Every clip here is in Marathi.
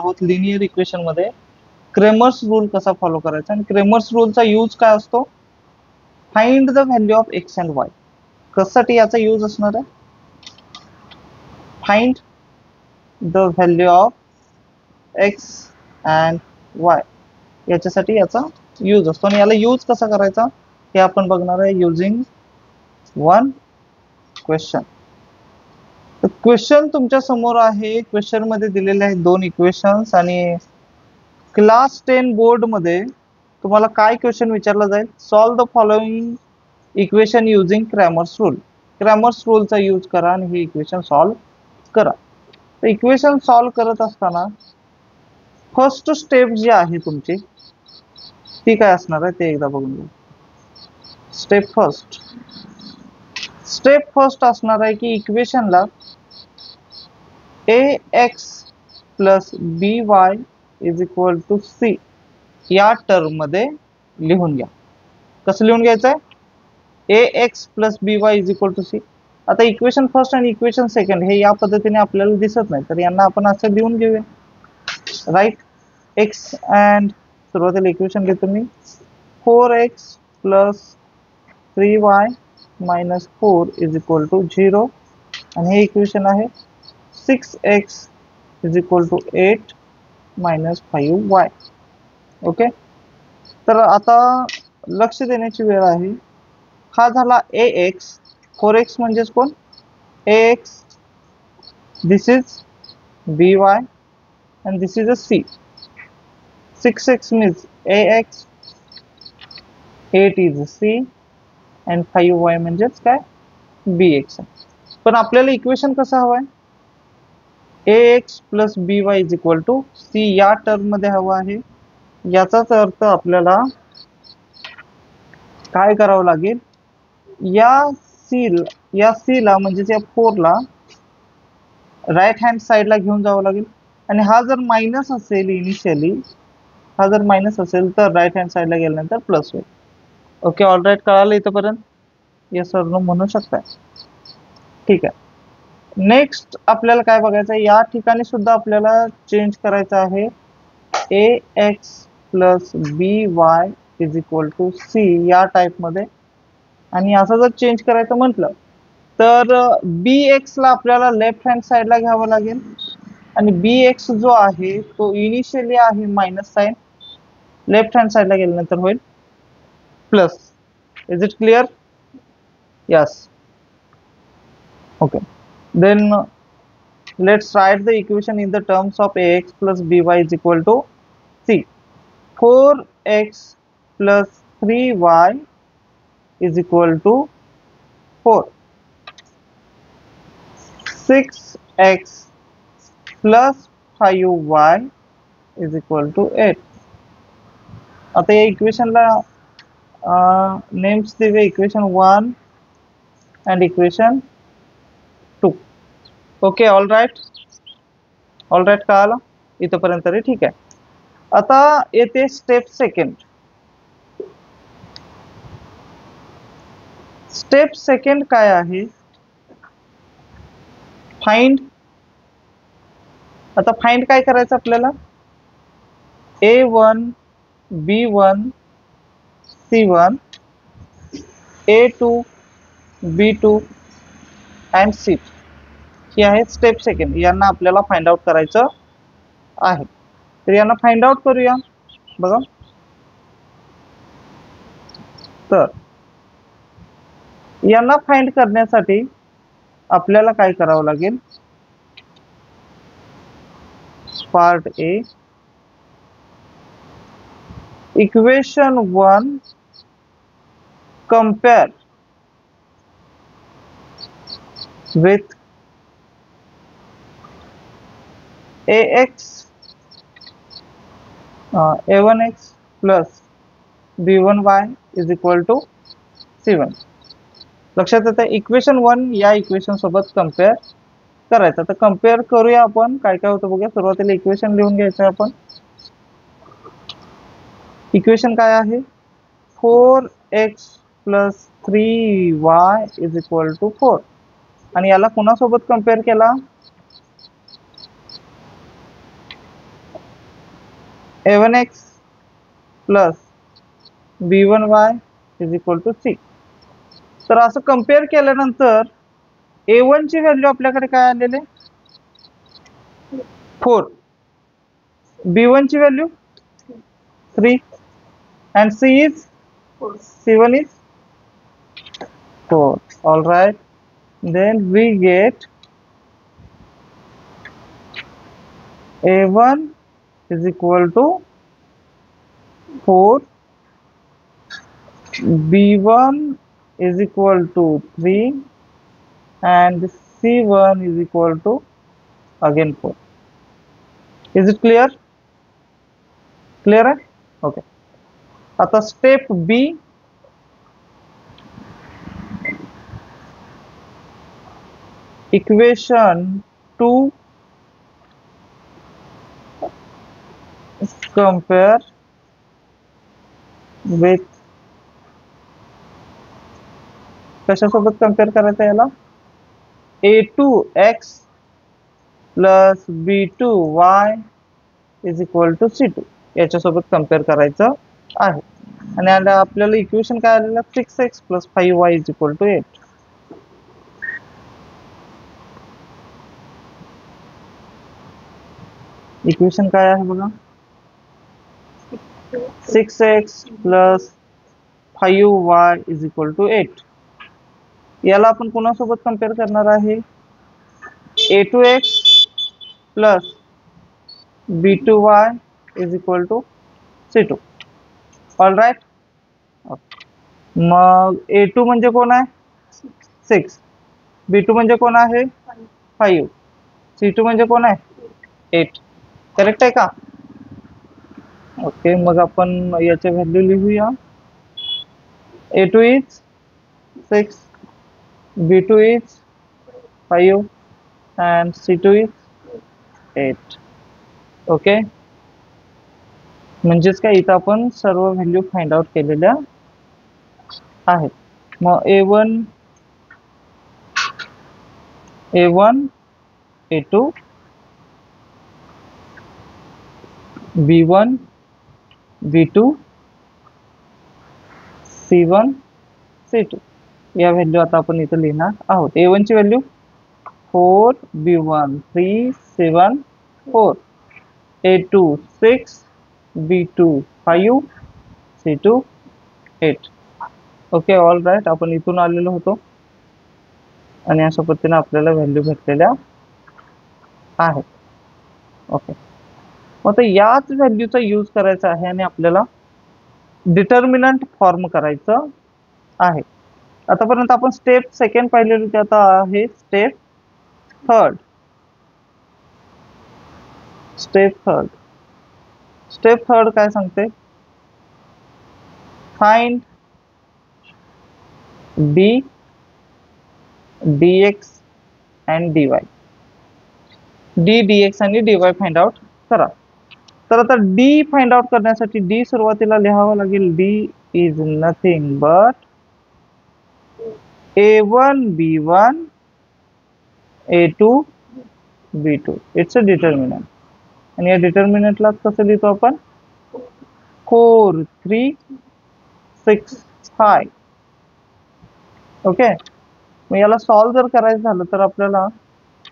आहोत लिनियर इक्वेशन मध्ये क्रेमर्स रूल कसा फॉलो करायचा आणि क्रेमर्स रूलचा यूज काय असतो find the value of x and Y कशासाठी याचा यूज असणार आहे find the value of x and Y याच्यासाठी याचा यूज असतो आणि याला यूज कसा करायचा हे आपण बघणार आहे युजिंग वन क्वेश्चन तर क्वेश्चन तुमच्या समोर आहे क्वेश्चन मध्ये दिलेले आहेत दोन इक्वेशन्स आणि क्लास 10 बोर्ड मध्ये तुम्हाला काय क्वेश्चन विचारला जाईल solve the following equation using Cramer's rule Cramer's रूलचा यूज करा आणि हे इक्वेशन सॉल्व करा तर इक्वेशन सॉल्व करत असताना फर्स्ट स्टेप जी आहे तुमची ती काय असणार आहे ते एकदा बघून घेऊ स्टेप फर्स्ट असणार आहे की इक्वेशनला ax plus by is equal to c या टर्म मध्ये लिहून घ्या कसं लिहून घ्यायचं आहे ax plus by is equal to c आता इक्वेशन फर्स्ट आणि इक्वेशन सेकंड हे या पद्धतीने आपल्याला दिसत नाही तर यांना आपण असं लिहून घेऊया राईट x अँड सुरुवातीला इक्वेशन घेतो मी 4x plus 3y minus 4 is equal to 0 आणि हे इक्वेशन आहे 6x is equal to 8 minus 5y okay तर आता लक्ष देण्याची वेळ आहे हा झाला ax 4x म्हणजेच कोण ax this is by and this is a c 6x means ax 8 is c and 5y म्हणजेच काय bx पण आपल्याला इक्वेशन कसं हवंय ax plus by is equal to c या टर्म मध्ये हवं आहे याचाच अर्थ आपल्याला काय करावं लागेल या c ला म्हणजे या 4 ला राईट हँड साइड ला घेऊन जावं लागेल आणि हा जर मायनस असेल इनिशियली हा जर मायनस असेल तर राईट हँड साइडला गेल्यानंतर प्लस होईल ओके ऑलराईट कळालं इथपर्यंत यस सर नो म्हणू शकता ठीक आहे नेक्स्ट आपल्याला काय बघायचं आहे या ठिकाणी सुद्धा आपल्याला चेंज करायचं आहे ax plus by is equal to c या टाइप मध्ये आणि असं जर चेंज करायचं म्हटलं तर bx ला आपल्याला लेफ्ट हँड साइडला घ्यावं लागेल आणि bx जो आहे तो इनिशियली आहे मायनस साइन लेफ्ट हँड साइडला गेल्यानंतर होईल plus is it clear yes okay then let's write the equation in the terms of ax plus by is equal to c 4x plus 3y is equal to 4 6x plus 5y is equal to 8 आता या इक्वेशनला नेम्स दिवे equation 1 and equation 2 okay all right कळालं इथपर्यंत तरी ठीक आहे आता येते स्टेप सेकंड काय आहे फाइंड आता फाइंड काय करायचं आपल्याला a1 b1 c1 a2 b2 and c ही आहे स्टेप सेकंड यांना आपल्याला फाइंड आउट करायचं आहे तर यांना फाइंड आउट करूया बघा तर यांना फाइंड करण्यासाठी आपल्याला काय करावं लागेल part A equation 1 compare with ax a1x plus b1y is equal to c1 लक्षात येतं इक्वेशन 1 या इक्वेशन सोबत कंपेयर करायचं तर कंपेयर करूया आपण काय काय होतं बघूया सुरुवातीला इक्वेशन लिहून घ्यायचं आपण इक्वेशन काय आहे 4x plus 3y is equal to 4 आणि याला कोणासोबत कंपेयर केला a1x plus b1y is equal to c. तर असं कम्पेअर केल्यानंतर a1 ची व्हॅल्यू आपल्याकडे काय आलेले 4, b1 ची value 3 and c1 is 4. All right, then we get a1 is equal to 4, b1 is equal to 3 and c1 is equal to again 4. Is it clear? Clear है? Okay. आता step b, equation 2 compare with, कशासोबत कंपेअर करायचं याला, a2x plus b2y is equal to c2 याच्यासोबत कंपेअर करायचं आहे. आणि आपल्याला इक्वेशन काय आलेलं 6x plus 5y is equal to 8. Equation काय आहे बघा, 6x plus 5y is equal to 8. याला आपण कोणासोबत कंपेअर करणार आहे, a2x plus b2y is equal to c2. All right. मग a2 म्हणजे कोण आहे 6, b2 म्हणजे कोण आहे 5, c2 म्हणजे कोण आहे 8. करेक्ट आहे का? ओके, मग आपण याचे व्हॅल्यू लिहूया. a2 is 6, b2 is 5 and c2 is 8. Okay, म्हणजेच काय इथं आपण सर्व व्हॅल्यू फाइंड आउट केलेल्या आहेत. मग a1, a2, b1, b2, c1, c2 या व्हॅल्यू आता आपण इथं लिहिणार आहोत. a1 ची value 4, b1 3, c1 4, a2 6, b2 5, c2 8. Okay, all right. आपण इथून आलेलो होतो आणि अशा पद्धतीने आपल्याला व्हॅल्यू भेटलेल्या आहेत. ओके, आता याच व्हॅल्यूचा यूज करायचा आहे आणि आपल्याला डिटर्मिनंट फॉर्म करायचं आहे. आतापर्यंत आपण स्टेप सेकंड पाहिलेली होती, आता आहे स्टेप थर्ड. स्टेप थर्ड काय सांगते, find d, dx and dy. d, dx आणि dy फाइंड आउट करा. तर आता d फाइंड आउट करण्यासाठी d सुरुवातीला लिहावं लागेल. d is nothing but a1 b1 a2 b2. It's a determinant. आणि या डिटर्मिनंटला कसं लिहितो आपण 4 3 6 5. ओके, मग याला सॉल्व जर करायचं झालं तर आपल्याला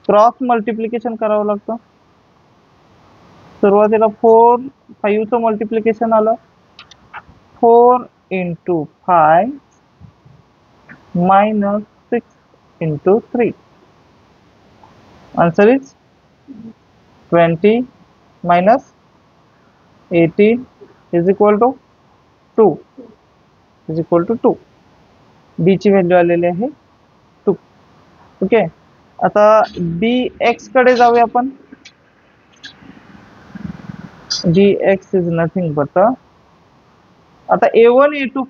क्रॉस मल्टिप्लिकेशन करावं लागतं. सुरुवातीला 4 5 चं मल्टिप्लिकेशन आलं 4 into 5 minus 6 into 3. Answer is 20 minus 18 is equal to 2 is equal to 2. d ची व्हॅल्यू आलेली आहे 2. ओके, आता dx कडे जाऊया आपण. dx इज नथिंग बट आता a1 a2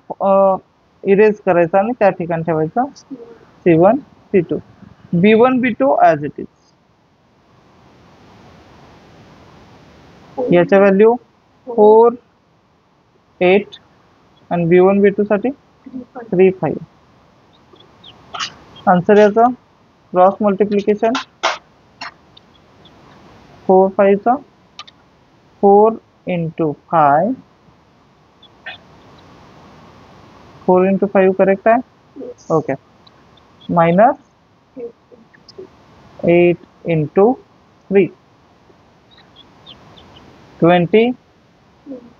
इरेज करायचा आणि त्या ठिकाणी ठेवायचा c1 c2, b1 b2 as it is. याच्या व्हॅल्यू 4 8 आणि b1 b2 साठी 3 5. आन्सर याचा क्रॉस मल्टिप्लिकेशन 4 5 चा 4 into 5, 4 into 5 करेक्ट है? Okay, minus 8 into 3, 20,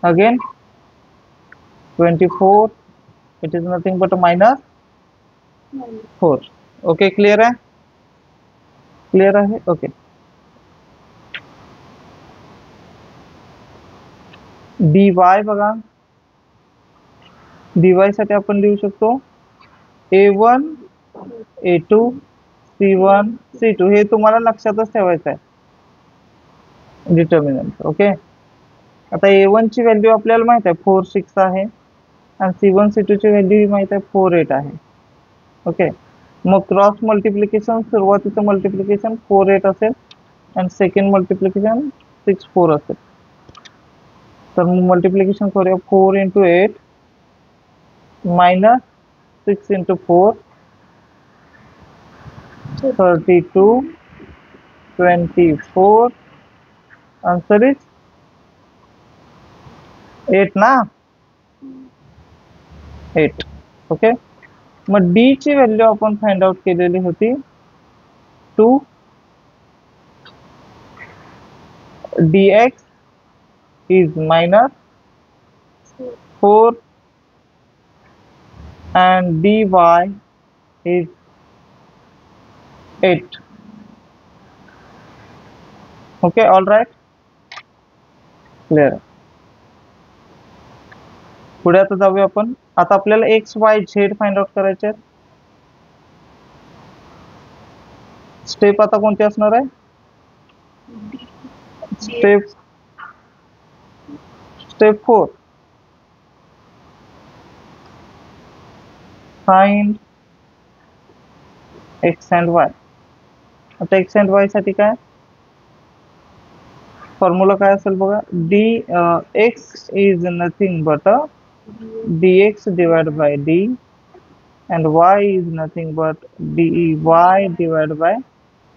again 24, it is nothing but a minus 4. Okay, clear है? क्लियर आहे? ओके. dy बघा, dy साठी आपण लिहू शकतो a1 a2 c1 c2. हे तुम्हाला लक्षातच ठेवायचं आहे डिटर्मिनंट. ओके, आता a1 ची व्हॅल्यू आपल्याला माहित आहे 4 6 आहे आणि c1 c2 ची व्हॅल्यू माहित आहे 4 8 आहे. ओके, मग क्रॉस मल्टिप्लिकेशन, सुरुवातीचं मल्टिप्लिकेशन 4 8 असेल आणि सेकंड मल्टिप्लिकेशन 6 4 असेल. तर मल्टिप्लिकेशन करूया 4 into 8 minus 6 into 4, 32, 24. Answer is 8 ना, 8. ओके, मग डी ची व्हॅल्यू आपण फाइंड आउट केलेली होती 2 dx is minus 4 and dy is 8. Okay, all right, clear. पुढे आता जाऊया आपण. आता आपल्याला x y z find out करायचे आहेत. स्टेप आता कोणती असणार आहे? Step 4, find x and y. आता एक्स अँड वाय साठी काय फॉर्म्युला काय असेल बघा, d x is nothing but dx divided by d and y is nothing but dy divided by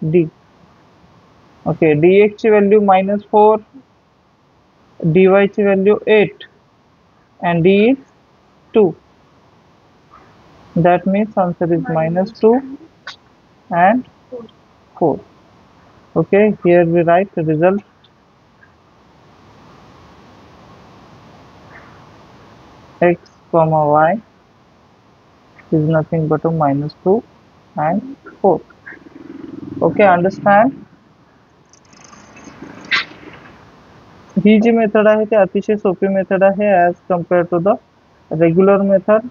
d. Okay, dx ची व्हॅल्यू -4, dy ची value 8 and d is 2. That means answer is -2 and 4. Okay, here we write the result. X comma y is nothing but a -2 and 4. Okay, understand? ही जी मेथड आहे ती अतिशय सोपी मेथड आहे as compared to the regular method.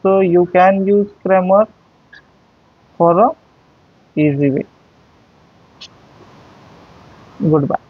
So you can use Cramer for a easy way. Goodbye.